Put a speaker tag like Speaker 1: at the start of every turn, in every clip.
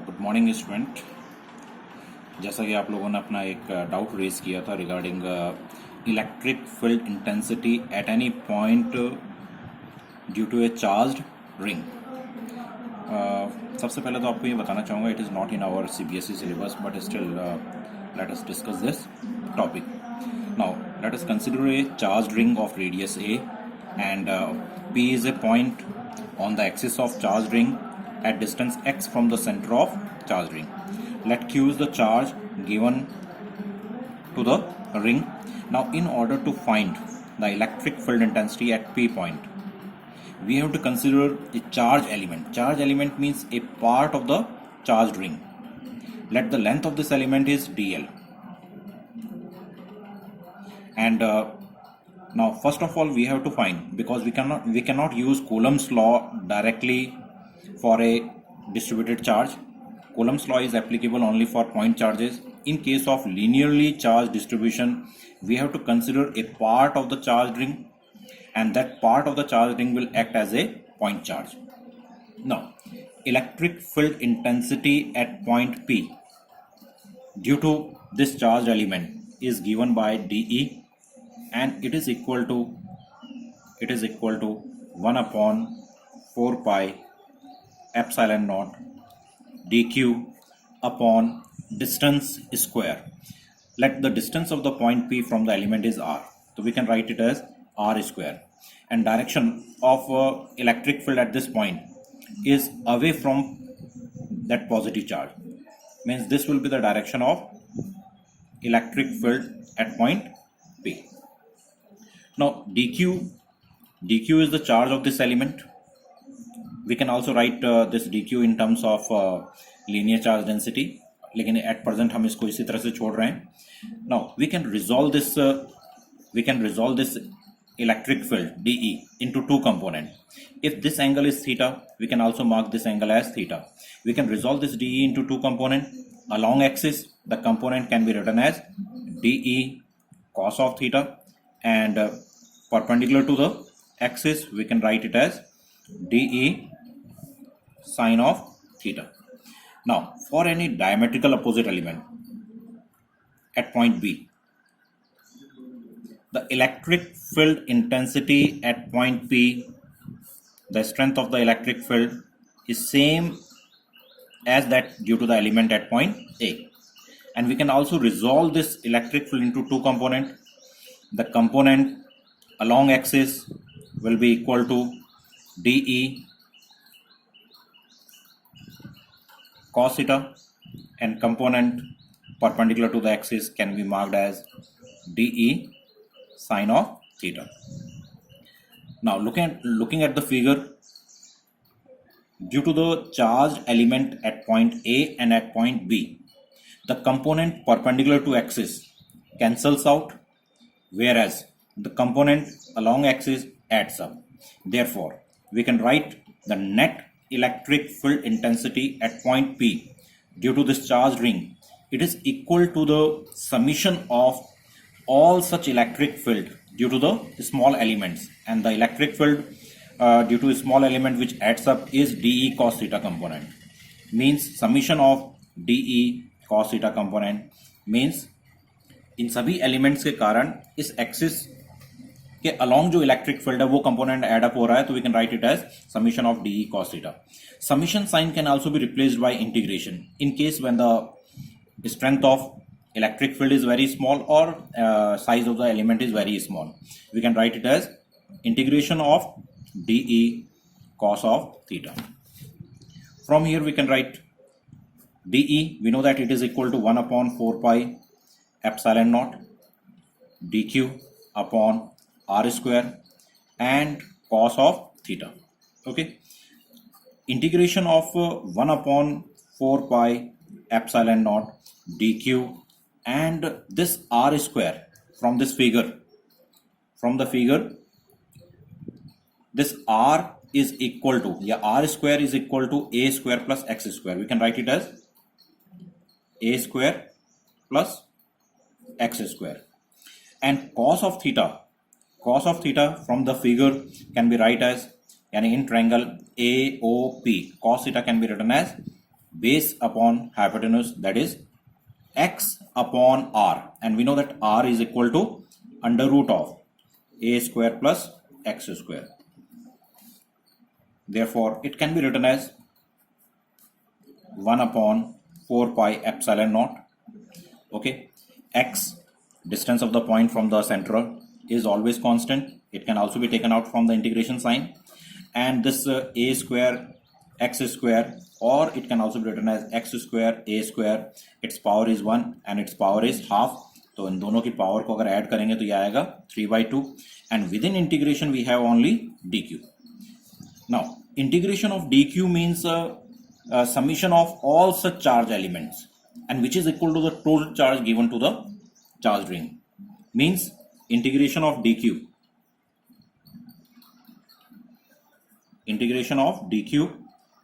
Speaker 1: Good morning student. जैसा कि आप लोगों ने अपना एक डाउट रेज किया था regarding electric field intensity at any point due to a charged ring. सबसे पहले तो आपको ये बताना चाहूँगा, it is not in our CBSE syllabus but still let us discuss this topic. Now let us consider a charged ring of radius A and P is a point on the axis of charged ring at distance x from the center of charged ring. Let Q is the charge given to the ring. Now in order to find the electric field intensity at P point, we have to consider a charge element. Charge element means a part of the charged ring. Let the length of this element is dl. And now first of all we have to find, because we cannot use Coulomb's law directly for a distributed charge. Coulomb's law is applicable only for point charges. In case of linearly charged distribution, we have to consider a part of the charged ring, and that part of the charged ring will act as a point charge. Now electric field intensity at point P due to this charged element is given by dE, and it is equal to 1 upon 4 pi epsilon naught dq upon distance square. Let the distance of the point P from the element is r, so we can write it as r square, and direction of electric field at this point is away from that positive charge, means this will be the direction of electric field at point P. Now dq is the charge of this element. We can also write this dq in terms of linear charge density, लेकिन at present हम इसको इसी तरह से छोड़ रहे हैं. Now we can resolve this electric field dE into two components. If this angle is theta, we can also mark this angle as theta. We can resolve this dE into two components. Along axis, the component can be written as dE cos of theta, and perpendicular to the axis we can write it as dE sine of theta. Now for any diametrical opposite element at point B, the electric field intensity at point P, the strength of the electric field is same as that due to the element at point A, and we can also resolve this electric field into two components. The component along axis will be equal to dE cos theta, and component perpendicular to the axis can be marked as dE sine of theta. Now looking at the figure, due to the charged element at point A and at point B, the component perpendicular to axis cancels out, whereas the component along axis adds up. Therefore, we can write the net electric field intensity at point P due to this charged ring. It is equal to the summation of all such electric field due to the small elements, and the electric field due to a small element which adds up is dE cos theta component. Means summation of dE cos theta component means इन सभी elements के कारण इस axis के along जो electric field है वो component add up हो रहा है, तो we can write it as summation of dE cos theta. Summation sign can also be replaced by integration in case when the strength of electric field is very small or size of the element is very small. We can write it as integration of dE cos of theta. From here we can write dE, we know that it is equal to 1 upon 4 pi epsilon naught dq upon r square and cos of theta. Okay, integration of 1 upon 4 pi epsilon naught dq and this r square from this figure, this r is equal to, r square is equal to a square plus x square. We can write it as a square plus x square, and cos of theta from the figure can be write as, यानी in triangle AOP cos theta can be written as base upon hypotenuse, that is x upon r, and we know that r is equal to under root of a square plus x square. Therefore it can be written as 1 upon 4 pi epsilon naught. Okay, x, distance of the point from the center, is always constant. It can also be taken out from the integration sign, and this a square x square, or it can also be written as x square a square, its power is 1 and its power is half. तो इन दोनों की power को अगर add करेंगे तो ये आएगा 3/2, and within integration we have only dq. Now integration of dq means summation of all such charge elements, and which is equal to the total charge given to the charged ring. Means integration of dq,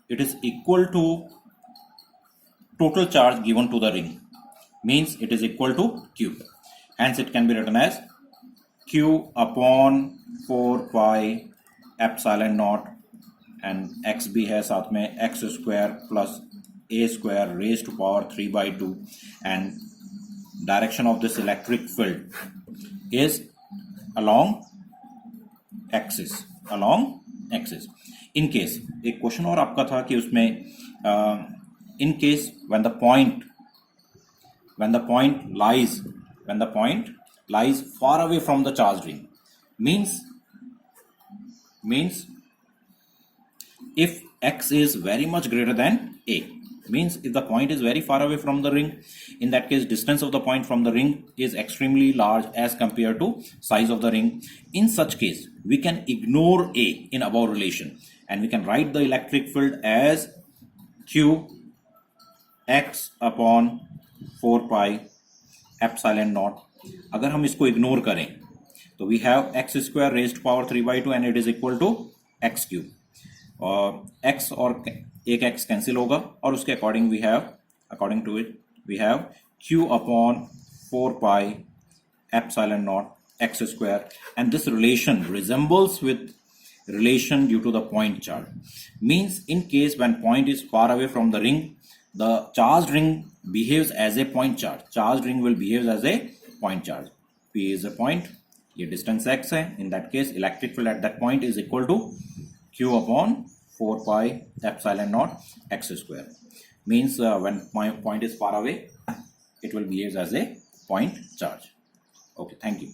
Speaker 1: it is equal to total charge given to the ring, means it is equal to q. Hence it can be written as q upon 4 pi epsilon naught, and x भी है साथ में x square plus a square raised to power 3/2, and direction of this electric field is along axis. In case, एक question और आपका था कि उसमें in case when the point lies far away from the charged ring, means if x is very much greater than a, means if the point is very far away from the ring, in that case distance of the point from the ring is extremely large as compared to size of the ring. In such case we can ignore a in above relation, and we can write the electric field as q x upon 4 pi epsilon naught. अगर हम इसको ignore करें तो we have x square raised to power 3/2, and it is equal to x cube. और x और एक x cancel होगा, और उसके according to it we have q upon 4 pi epsilon naught x square, and this relation resembles with relation due to the point charge. Means in case when point is far away from the ring, the charged ring behaves as a point charge. Charged ring will behave as a point charge. P is a point, ये distance x है. In that case electric field at that point is equal to q upon 4 pi epsilon naught x square. Means when point is far away, it will behave as a point charge. Okay, thank you.